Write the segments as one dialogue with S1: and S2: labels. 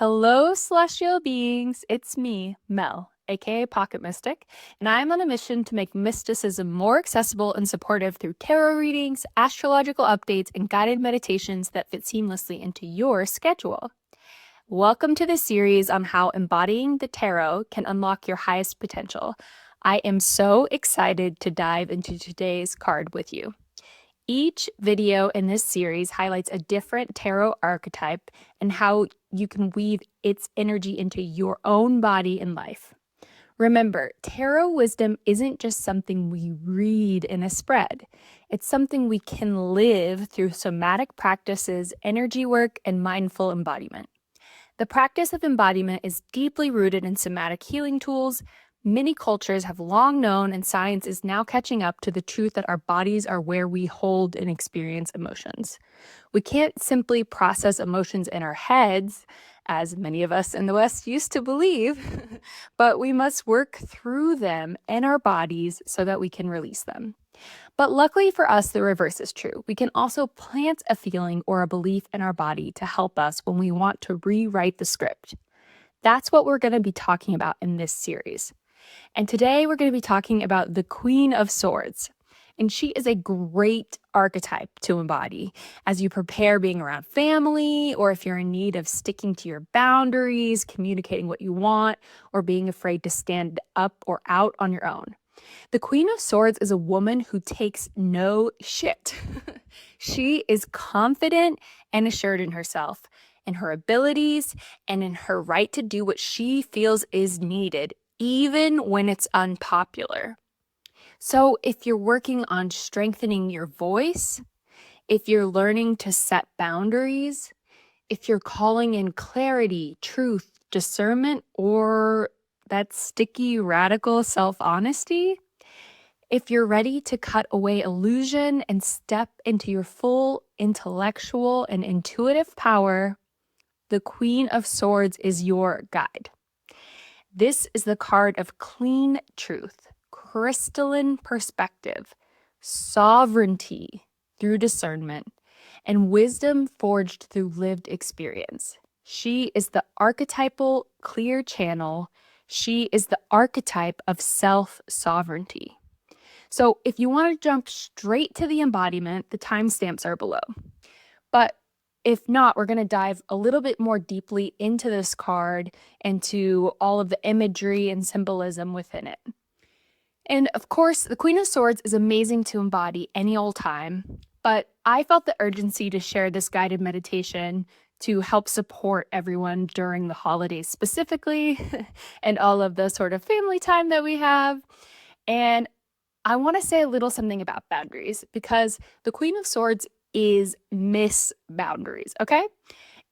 S1: Hello, celestial beings. It's me, Mel, aka Pocket Mystic, and I'm on a mission to make mysticism more accessible and supportive through tarot readings, astrological updates, and guided meditations that fit seamlessly into your schedule. Welcome to the series on how embodying the tarot can unlock your highest potential. I am so excited to dive into today's card with you. Each video in this series highlights a different tarot archetype and how you can weave its energy into your own body and life. Remember, tarot wisdom isn't just something we read in a spread. It's something we can live through somatic practices, energy work, and mindful embodiment. The practice of embodiment is deeply rooted in somatic healing tools. Many cultures have long known, and science is now catching up to the truth that our bodies are where we hold and experience emotions. We can't simply process emotions in our heads, as many of us in the West used to believe, but we must work through them in our bodies so that we can release them. But luckily for us, the reverse is true. We can also plant a feeling or a belief in our body to help us when we want to rewrite the script. That's what we're going to be talking about in this series. And today we're going to be talking about the Queen of Swords. And she is a great archetype to embody as you prepare being around family, or if you're in need of sticking to your boundaries, communicating what you want, or being afraid to stand up or out on your own. The Queen of Swords is a woman who takes no shit. She is confident and assured in herself, in her abilities, and in her right to do what she feels is needed, even when it's unpopular. So if you're working on strengthening your voice, if you're learning to set boundaries, if you're calling in clarity, truth, discernment, or that sticky, radical self-honesty, if you're ready to cut away illusion and step into your full intellectual and intuitive power, the Queen of Swords is your guide. This is the card of clean truth, crystalline perspective, sovereignty through discernment, and wisdom forged through lived experience. She is the archetypal clear channel. She is the archetype of self-sovereignty. So if you want to jump straight to the embodiment, the timestamps are below. But if not, we're going to dive a little bit more deeply into this card and to all of the imagery and symbolism within it. And of course, the Queen of Swords is amazing to embody any old time, but I felt the urgency to share this guided meditation to help support everyone during the holidays specifically and all of the sort of family time that we have. And I want to say a little something about boundaries because the Queen of Swords is Miss Boundaries, okay?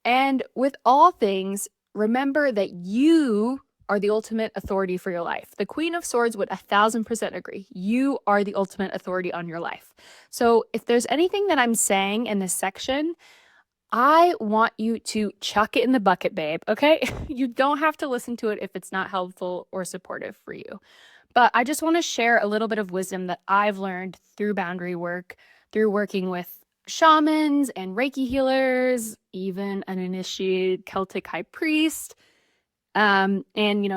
S1: And with all things, remember that you are the ultimate authority for your life. The Queen of Swords would 1000% agree. You are the ultimate authority on your life. So if there's anything that I'm saying in this section, I want you to chuck it in the bucket, babe, okay? You don't have to listen to it if it's not helpful or supportive for you. But I just want to share a little bit of wisdom that I've learned through boundary work, through working with shamans and Reiki healers, even an initiated Celtic high priest, and,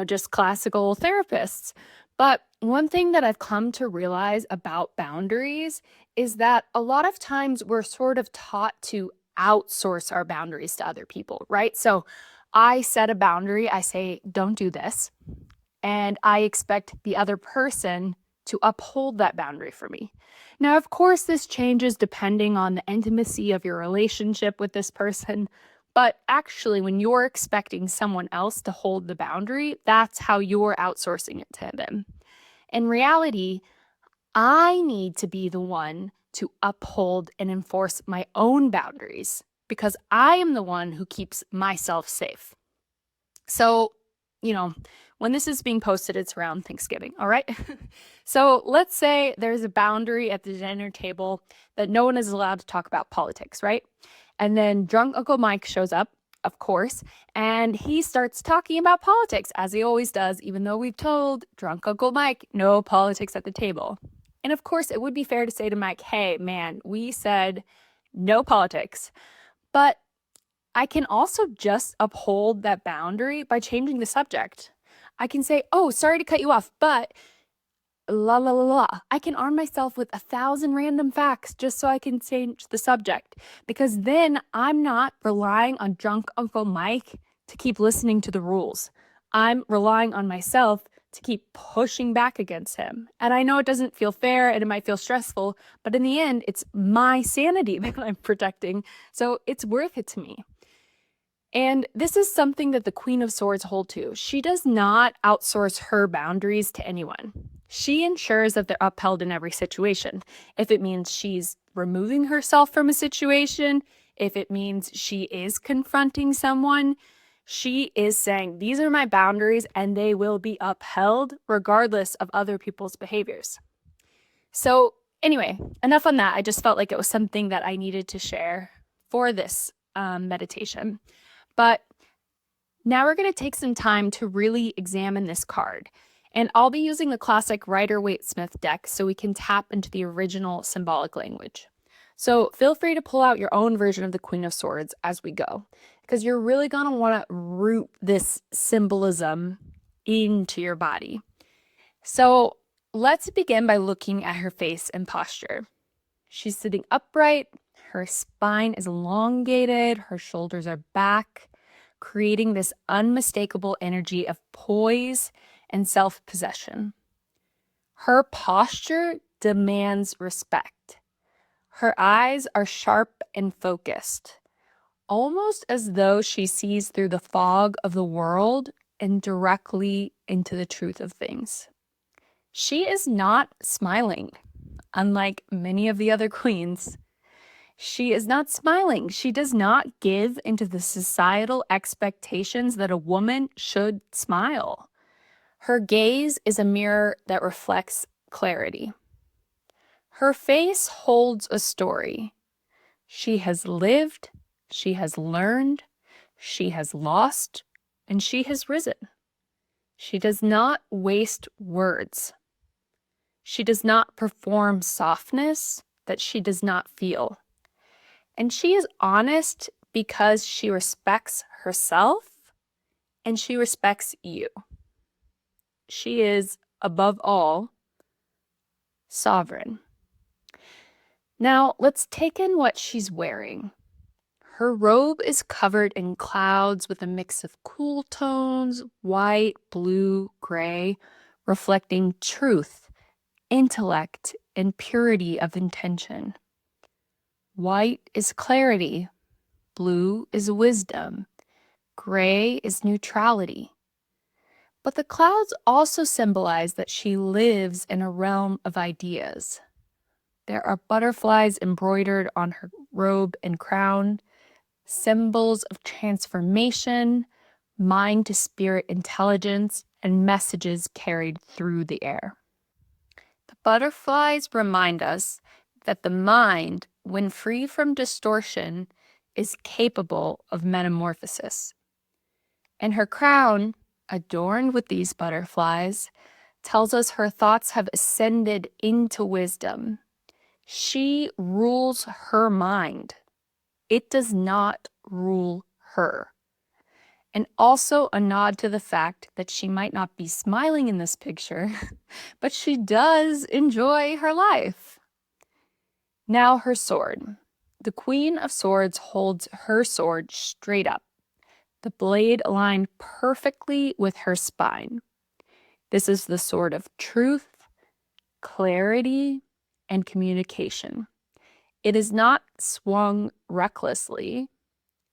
S1: just classical therapists. But one thing that I've come to realize about boundaries is that a lot of times we're sort of taught to outsource our boundaries to other people, right? So I set a boundary, I say, don't do this. And I expect the other person to uphold that boundary for me. Now, of course, this changes depending on the intimacy of your relationship with this person. But actually, when you're expecting someone else to hold the boundary, that's how you're outsourcing it to them. In reality, I need to be the one to uphold and enforce my own boundaries because I am the one who keeps myself safe. So, when this is being posted, it's around Thanksgiving, all right? So let's say there's a boundary at the dinner table that no one is allowed to talk about politics, right? And then drunk Uncle Mike shows up, of course, and he starts talking about politics, as he always does, even though we've told drunk Uncle Mike, no politics at the table. And of course, it would be fair to say to Mike, hey, man, we said no politics. But I can also just uphold that boundary by changing the subject. I can say, oh, sorry to cut you off, but la la la la. I can arm myself with 1,000 random facts just so I can change the subject, because then I'm not relying on drunk Uncle Mike to keep listening to the rules. I'm relying on myself to keep pushing back against him. And I know it doesn't feel fair and it might feel stressful, but in the end, it's my sanity that I'm protecting. So it's worth it to me. And this is something that the Queen of Swords hold to. She does not outsource her boundaries to anyone. She ensures that they're upheld in every situation. If it means she's removing herself from a situation, if it means she is confronting someone, she is saying, these are my boundaries and they will be upheld regardless of other people's behaviors. So anyway, enough on that. I just felt like it was something that I needed to share for this meditation. But now we're going to take some time to really examine this card. And I'll be using the classic Rider-Waite-Smith deck so we can tap into the original symbolic language. So feel free to pull out your own version of the Queen of Swords as we go, because you're really going to want to root this symbolism into your body. So let's begin by looking at her face and posture. She's sitting upright, her spine is elongated, her shoulders are back, creating this unmistakable energy of poise and self-possession. Her posture demands respect. Her eyes are sharp and focused, almost as though she sees through the fog of the world and directly into the truth of things. She is not smiling, unlike many of the other queens. She is not smiling. She does not give into the societal expectations that a woman should smile. Her gaze is a mirror that reflects clarity. Her face holds a story. She has lived, she has learned, she has lost, and she has risen. She does not waste words. She does not perform softness that she does not feel. And she is honest because she respects herself and she respects you. She is, above all, sovereign. Now, let's take in what she's wearing. Her robe is covered in clouds with a mix of cool tones, white, blue, gray, reflecting truth, intellect, and purity of intention. White is clarity, blue is wisdom, gray is neutrality. But the clouds also symbolize that she lives in a realm of ideas. There are butterflies embroidered on her robe and crown, symbols of transformation, mind to spirit intelligence, and messages carried through the air. The butterflies remind us that the mind, when free from distortion, is capable of metamorphosis. And her crown, adorned with these butterflies, tells us her thoughts have ascended into wisdom. She rules her mind. It does not rule her. And also a nod to the fact that she might not be smiling in this picture, but she does enjoy her life. Now her sword. The Queen of Swords holds her sword straight up, the blade aligned perfectly with her spine. This is the sword of truth, clarity, and communication. It is not swung recklessly.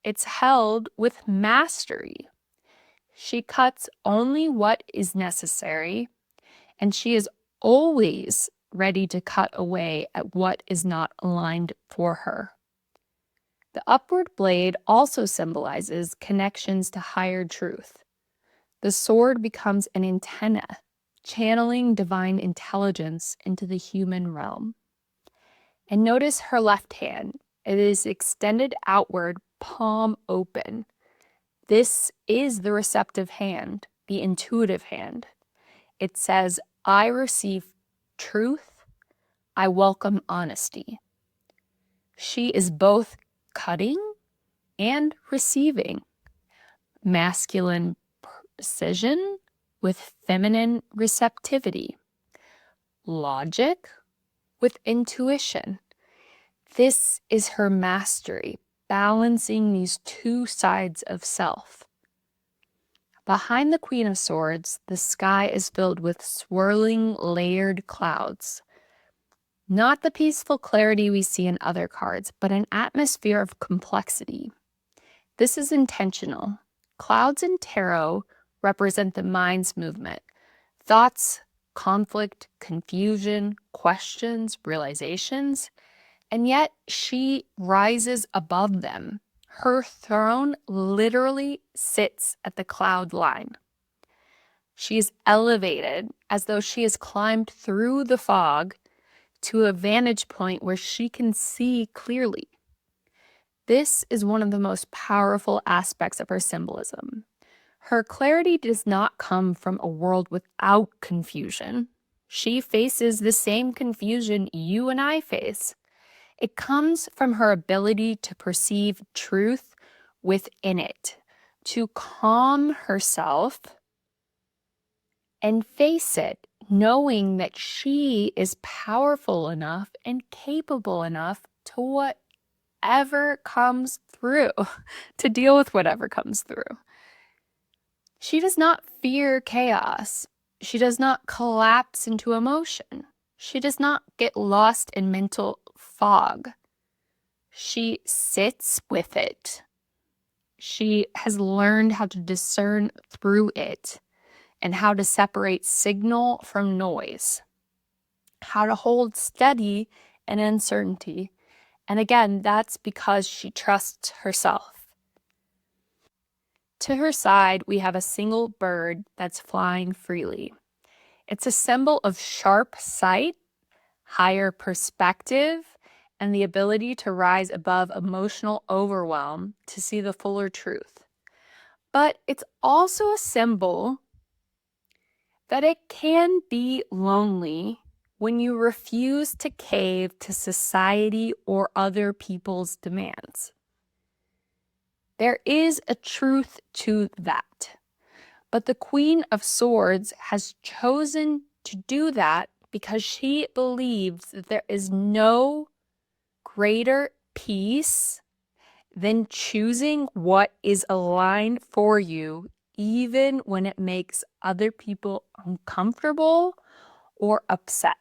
S1: It's held with mastery. She cuts only what is necessary, and she is always ready to cut away at what is not aligned for her. The upward blade also symbolizes connections to higher truth. The sword becomes an antenna, channeling divine intelligence into the human realm. And notice her left hand. It is extended outward, palm open. This is the receptive hand, the intuitive hand. It says, I receive truth. I welcome honesty. She is both cutting and receiving. Masculine precision with feminine receptivity. Logic with intuition. This is her mastery, balancing these two sides of self. Behind the Queen of Swords, the sky is filled with swirling, layered clouds. Not the peaceful clarity we see in other cards, but an atmosphere of complexity. This is intentional. Clouds in tarot represent the mind's movement. Thoughts, conflict, confusion, questions, realizations, and yet she rises above them. Her throne literally sits at the cloud line. She is elevated as though she has climbed through the fog to a vantage point where she can see clearly. This is one of the most powerful aspects of her symbolism. Her clarity does not come from a world without confusion. She faces the same confusion you and I face. It comes from her ability to perceive truth within it, to calm herself and face it, knowing that she is powerful enough and capable enough to whatever comes through, to deal with whatever comes through. She does not fear chaos. She does not collapse into emotion. She does not get lost in mental fog. She sits with it. She has learned how to discern through it and how to separate signal from noise, how to hold steady in uncertainty. And again, that's because she trusts herself. To her side, we have a single bird that's flying freely. It's a symbol of sharp sight, higher perspective, and the ability to rise above emotional overwhelm to see the fuller truth. But it's also a symbol that it can be lonely when you refuse to cave to society or other people's demands. There is a truth to that. But the Queen of Swords has chosen to do that because she believes that there is no greater peace than choosing what is aligned for you, even when it makes other people uncomfortable or upset.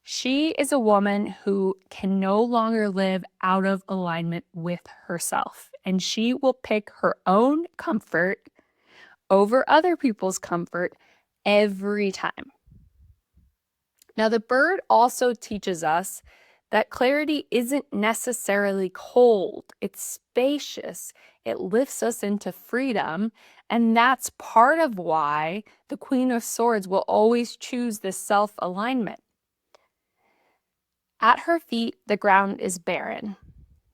S1: She is a woman who can no longer live out of alignment with herself, and she will pick her own comfort over other people's comfort every time. Now, the bird also teaches us that clarity isn't necessarily cold. It's spacious. It lifts us into freedom. And that's part of why the Queen of Swords will always choose this self-alignment. At her feet, the ground is barren.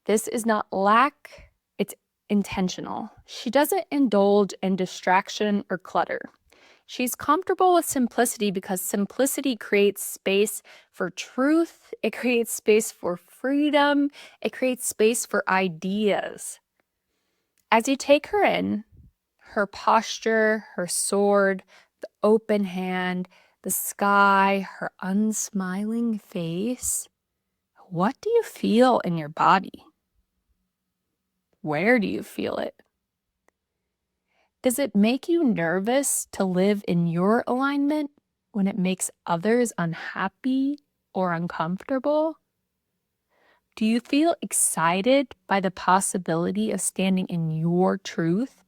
S1: This is not lack, it's intentional. She doesn't indulge in distraction or clutter. She's comfortable with simplicity because simplicity creates space for truth, it creates space for freedom, it creates space for ideas. As you take her in, her posture, her sword, the open hand, the sky, her unsmiling face, what do you feel in your body? Where do you feel it? Does it make you nervous to live in your alignment when it makes others unhappy or uncomfortable? Do you feel excited by the possibility of standing in your truth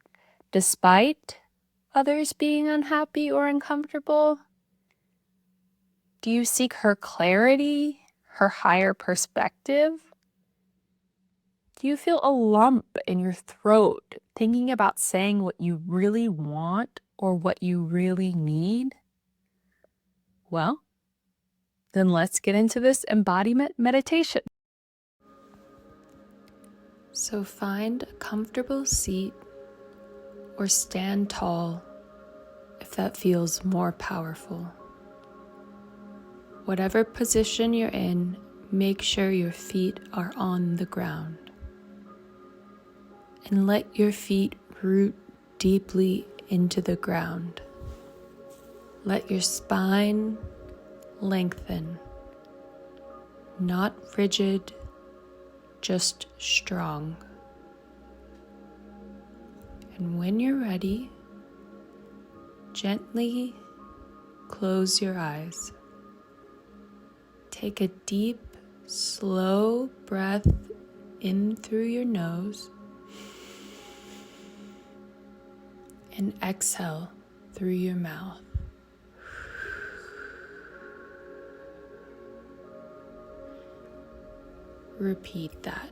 S1: despite others being unhappy or uncomfortable? Do you seek her clarity, her higher perspective? Do you feel a lump in your throat thinking about saying what you really want or what you really need? Well, then let's get into this embodiment meditation. So find a comfortable seat or stand tall if that feels more powerful. Whatever position you're in, make sure your feet are on the ground. and let your feet root deeply into the ground. Let your spine lengthen, not rigid, just strong. And when you're ready, gently close your eyes. Take a deep, slow breath in through your nose and exhale through your mouth. Repeat that.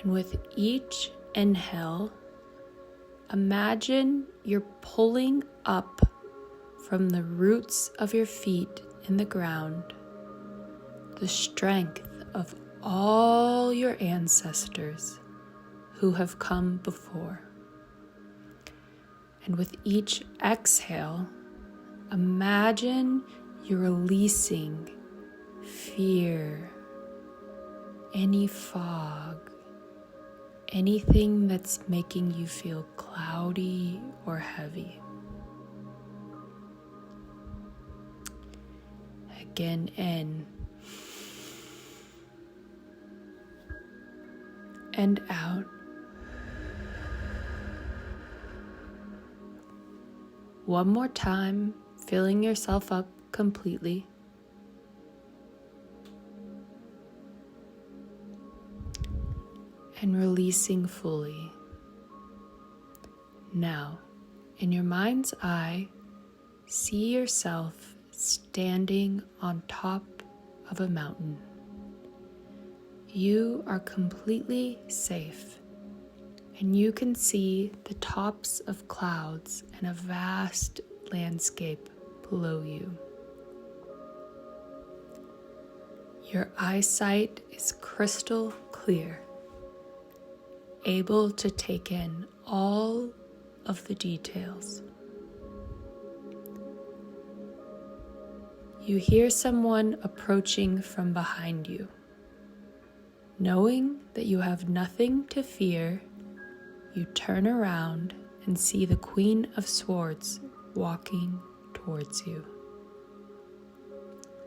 S1: And with each inhale, imagine you're pulling up from the roots of your feet in the ground the strength of all your ancestors who have come before. And with each exhale, imagine you're releasing fear, any fog, anything that's making you feel cloudy or heavy. Again, in and out. One more time, filling yourself up completely. And releasing fully. Now, in your mind's eye, see yourself standing on top of a mountain. You are completely safe, and you can see the tops of clouds and a vast landscape below you. Your eyesight is crystal clear, able to take in all of the details. You hear someone approaching from behind you. Knowing that you have nothing to fear, you turn around and see the Queen of Swords walking towards you.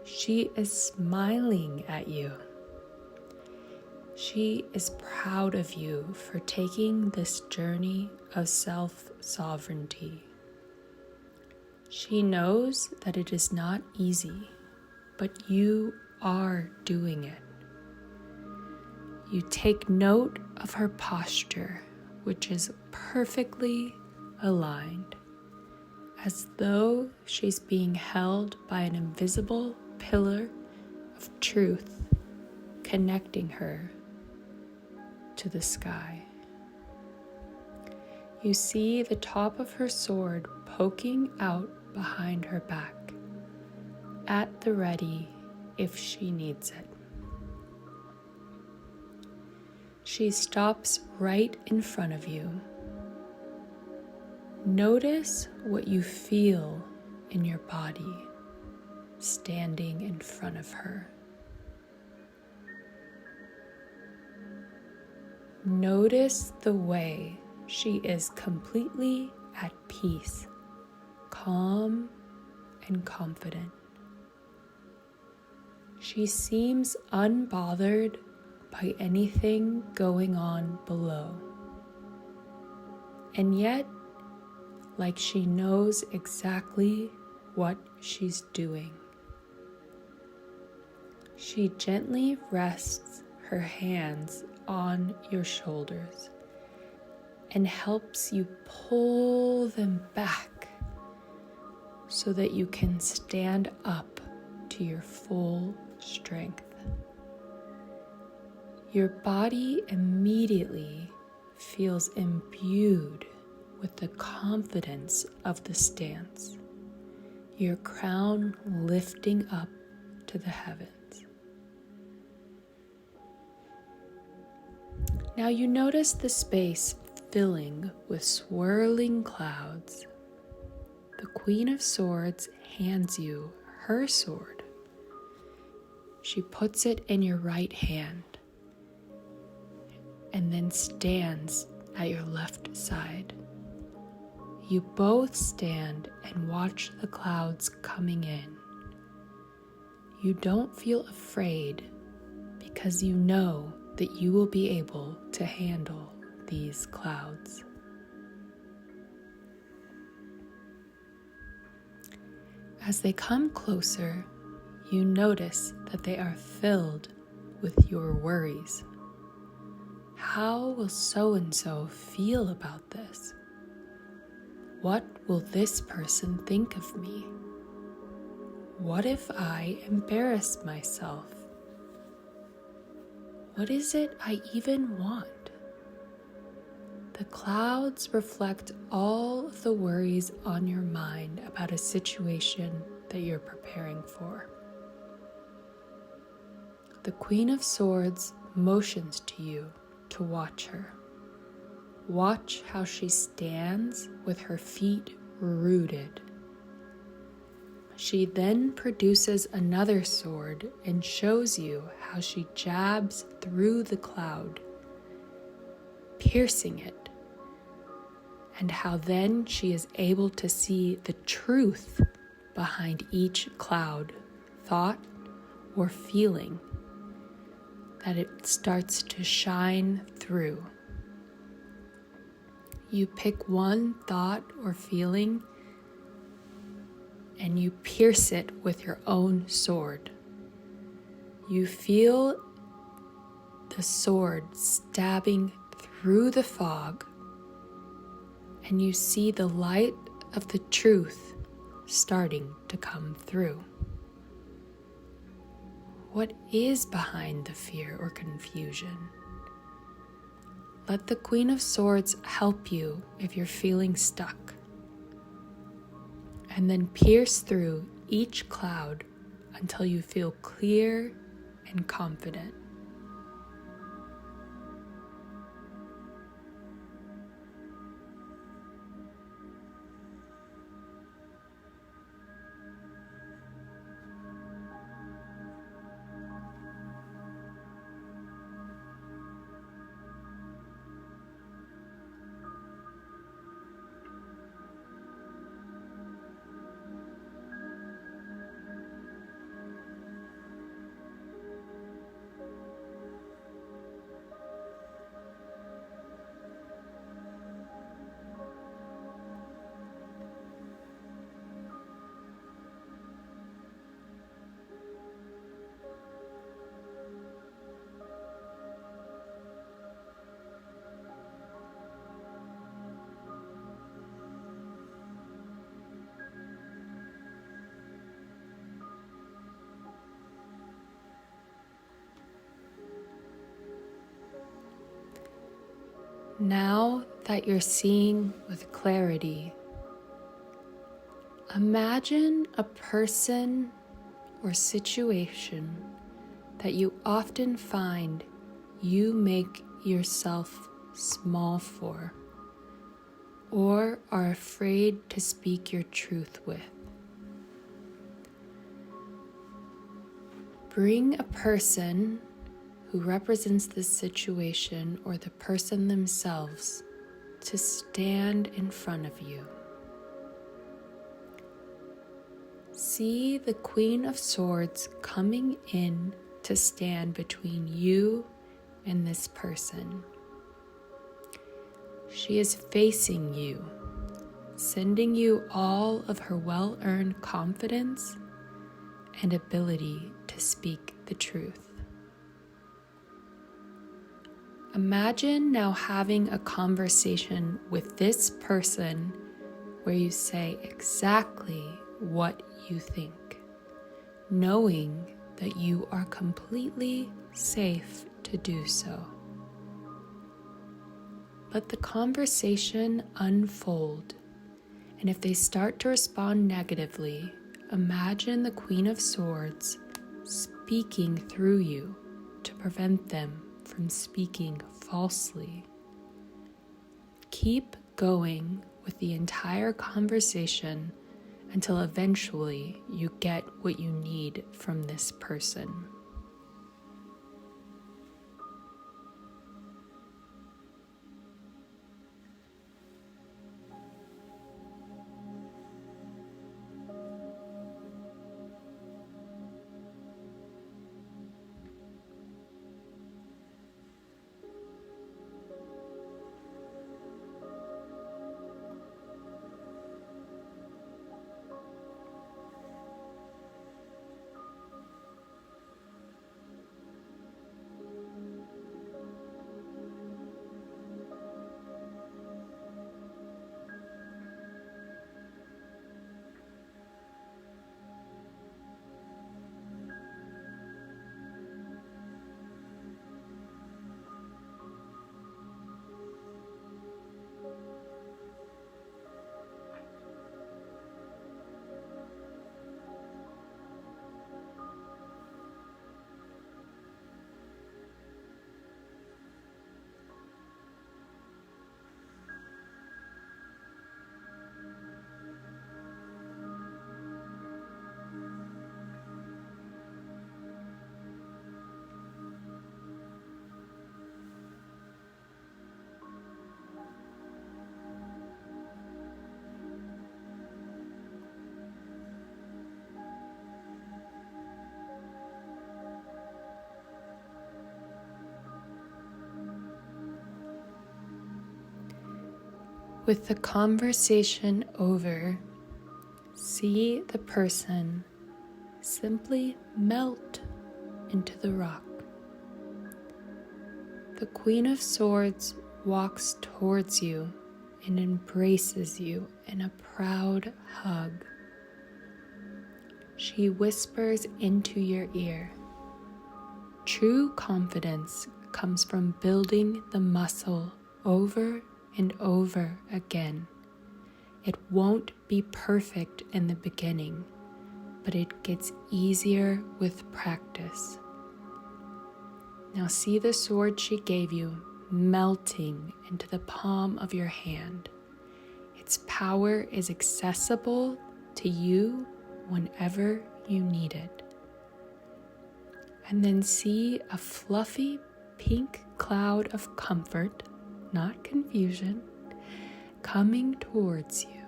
S1: She is smiling at you. She is proud of you for taking this journey of self-sovereignty. She knows that it is not easy, but you are doing it. You take note of her posture, which is perfectly aligned, as though she's being held by an invisible pillar of truth, connecting her to the sky. You see the top of her sword poking out behind her back, at the ready if she needs it. She stops right in front of you. Notice what you feel in your body standing in front of her. Notice the way she is completely at peace, calm and confident. She seems unbothered by anything going on below. And yet, like she knows exactly what she's doing. She gently rests her hands on your shoulders and helps you pull them back so that you can stand up to your full strength. Your body immediately feels imbued with the confidence of the stance, your crown lifting up to the heavens. Now you notice the space filling with swirling clouds. The Queen of Swords hands you her sword. She puts it in your right hand and then stands at your left side. You both stand and watch the clouds coming in. You don't feel afraid because you know that you will be able to handle these clouds. As they come closer, you notice that they are filled with your worries. How will so-and-so feel about this? What will this person think of me? What if I embarrass myself? What is it I even want? The clouds reflect all of the worries on your mind about a situation that you're preparing for. The Queen of Swords motions to you to watch her. Watch how she stands with her feet rooted. She then produces another sword and shows you how she jabs through the cloud, piercing it, and how then she is able to see the truth behind each cloud, thought, or feeling, that it starts to shine through. You pick one thought or feeling and you pierce it with your own sword. You feel the sword stabbing through the fog, and you see the light of the truth starting to come through. What is behind the fear or confusion? Let the Queen of Swords help you if you're feeling stuck. And then pierce through each cloud until you feel clear and confident. Now that you're seeing with clarity, imagine a person or situation that you often find you make yourself small for, or are afraid to speak your truth with. Bring a person who represents this situation or the person themselves to stand in front of you. See the Queen of Swords coming in to stand between you and this person. She is facing you, sending you all of her well-earned confidence and ability to speak the truth. Imagine now having a conversation with this person where you say exactly what you think, knowing that you are completely safe to do so. Let the conversation unfold, and if they start to respond negatively, imagine the Queen of Swords speaking through you to prevent them from speaking falsely. Keep going with the entire conversation until eventually you get what you need from this person. With the conversation over, see the person simply melt into the rock. The Queen of Swords walks towards you and embraces you in a proud hug. She whispers into your ear. True confidence comes from building the muscle over and over again. It won't be perfect in the beginning, but it gets easier with practice. Now see the sword she gave you melting into the palm of your hand. Its power is accessible to you whenever you need it. And then see a fluffy pink cloud of comfort, not confusion, coming towards you,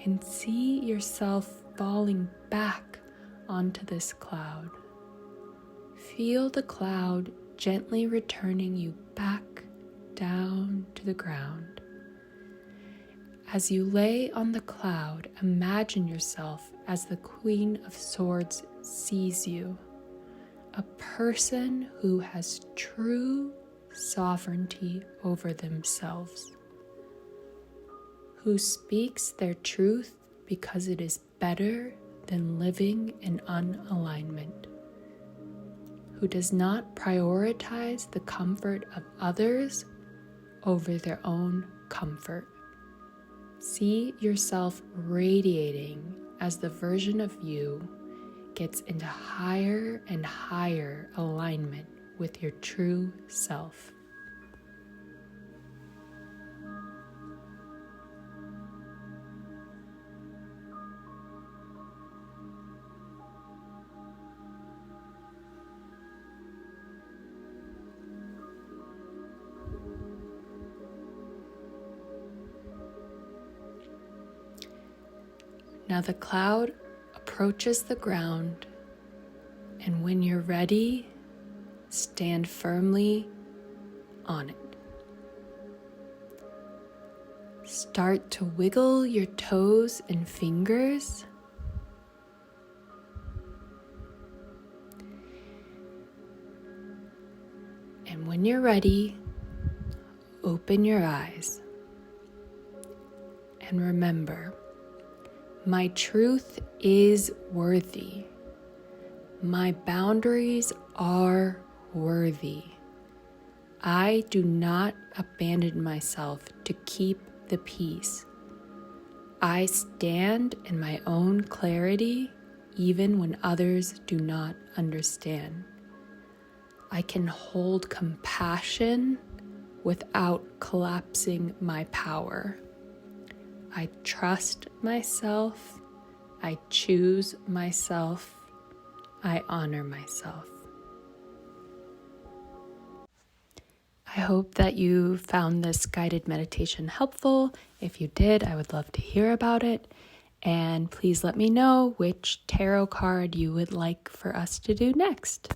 S1: and see yourself falling back onto this cloud. Feel the cloud gently returning you back down to the ground. As you lay on the cloud, imagine yourself as the Queen of Swords sees you, a person who has true sovereignty over themselves, who speaks their truth because it is better than living in unalignment, who does not prioritize the comfort of others over their own comfort. See yourself radiating as the version of you gets into higher and higher alignment with your true self. Now the cloud approaches the ground, and when you're ready, stand firmly on it. Start to wiggle your toes and fingers. And when you're ready, open your eyes. And remember, my truth is worthy. My boundaries are worthy. I do not abandon myself to keep the peace. I stand in my own clarity even when others do not understand. I can hold compassion without collapsing my power. I trust myself, I choose myself, I honor myself. I hope that you found this guided meditation helpful. If you did, I would love to hear about it. And please let me know which tarot card you would like for us to do next.